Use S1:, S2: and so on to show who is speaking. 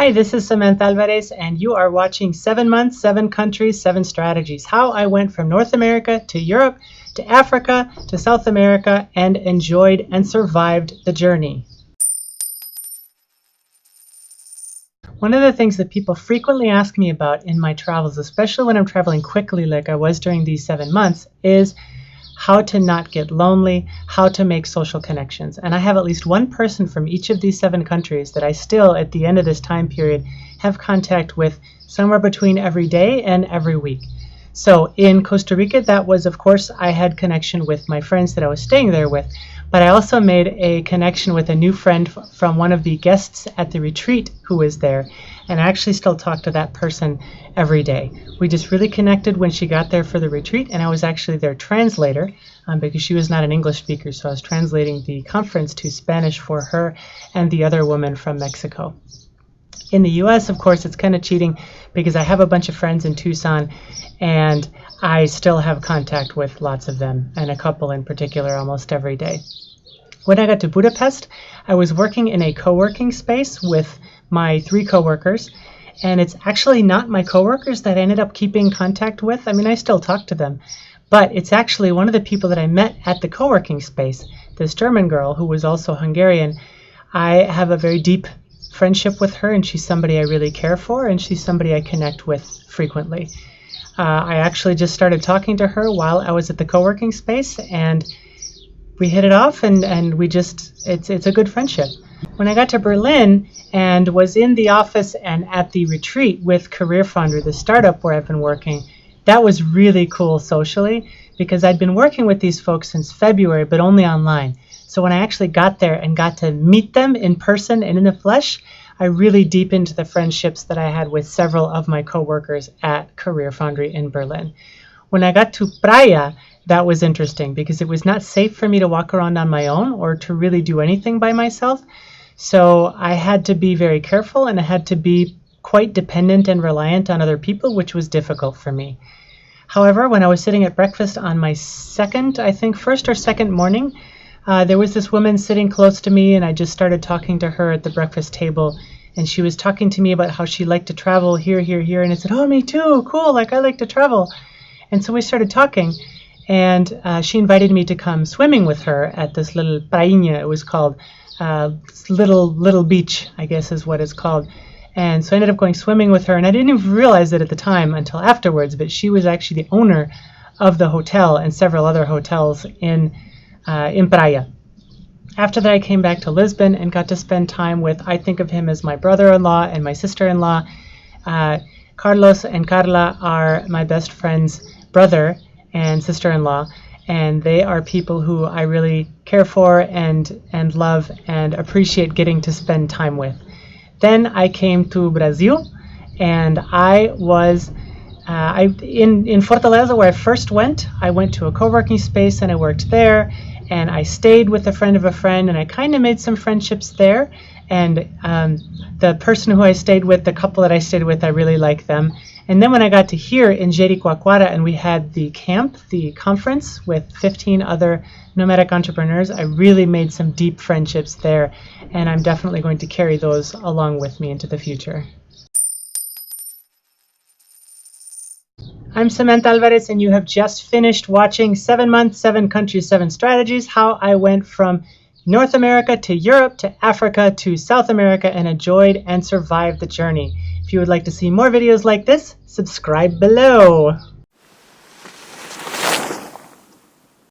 S1: Hi, this is Samantha Alvarez, and you are watching 7 months, 7 countries, 7 strategies. How I went from North America to Europe, to Africa, to South America, and enjoyed and survived the journey. One of the things that people frequently ask me about in my travels, especially when I'm traveling quickly like I was during these 7 months, is how to not get lonely, how to make social connections. And I have at least one person from each of these 7 countries that I still, at the end of this time period, have contact with somewhere between every day and every week. So in Costa Rica, that was, of course, I had connection with my friends that I was staying there with, but I also made a connection with a new friend from one of the guests at the retreat who was there, and I actually still talk to that person every day. We just really connected when she got there for the retreat, and I was actually their translator because she was not an English speaker, so I was translating the conference to Spanish for her and the other woman from Mexico. In the US, of course, it's kind of cheating because I have a bunch of friends in Tucson, and I still have contact with lots of them, and a couple in particular almost every day. When I got to Budapest, I was working in a co-working space with my 3 coworkers, and it's actually not my coworkers that I ended up keeping contact with. I mean, I still talk to them, but it's actually one of the people that I met at the co-working space, this German girl who was also Hungarian. I have a very deep friendship with her, and she's somebody I really care for, and she's somebody I connect with frequently. I actually just started talking to her while I was at the co-working space, and we hit it off, and we just, it's a good friendship. When I got to Berlin and was in the office and at the retreat with Career Foundry, the startup where I've been working, that was really cool socially because I'd been working with these folks since February, but only online. So when I actually got there and got to meet them in person and in the flesh, I really deepened the friendships that I had with several of my coworkers at Career Foundry in Berlin. When I got to Praia, that was interesting because it was not safe for me to walk around on my own or to really do anything by myself. So I had to be very careful, and I had to be quite dependent and reliant on other people, which was difficult for me. However, when I was sitting at breakfast on my first or second morning, there was this woman sitting close to me, and I just started talking to her at the breakfast table, and she was talking to me about how she liked to travel here, and I said, oh, me too, cool, like I like to travel. And so we started talking, and she invited me to come swimming with her at this little prainha, it was called, little beach, I guess is what it's called. And so I ended up going swimming with her, and I didn't even realize it at the time until afterwards, but she was actually the owner of the hotel and several other hotels in Praia. After that, I came back to Lisbon and got to spend time with, I think of him as my brother-in-law and my sister-in-law. Carlos and Carla are my best friend's brother and sister-in-law, and they are people who I really care for and love and appreciate getting to spend time with. Then I came to Brazil, and I was in Fortaleza, where I first went. I went to a co-working space and I worked there, and I stayed with a friend of a friend, and I kind of made some friendships there. And the person who I stayed with, the couple that I stayed with, I really like them. And then when I got to here in Jericoacoara and we had the camp, the conference with 15 other nomadic entrepreneurs, I really made some deep friendships there, and I'm definitely going to carry those along with me into the future. I'm Samantha Alvarez, and you have just finished watching 7 months, 7 countries, 7 strategies, how I went from North America to Europe to Africa to South America and enjoyed and survived the journey. If you would like to see more videos like this, subscribe below.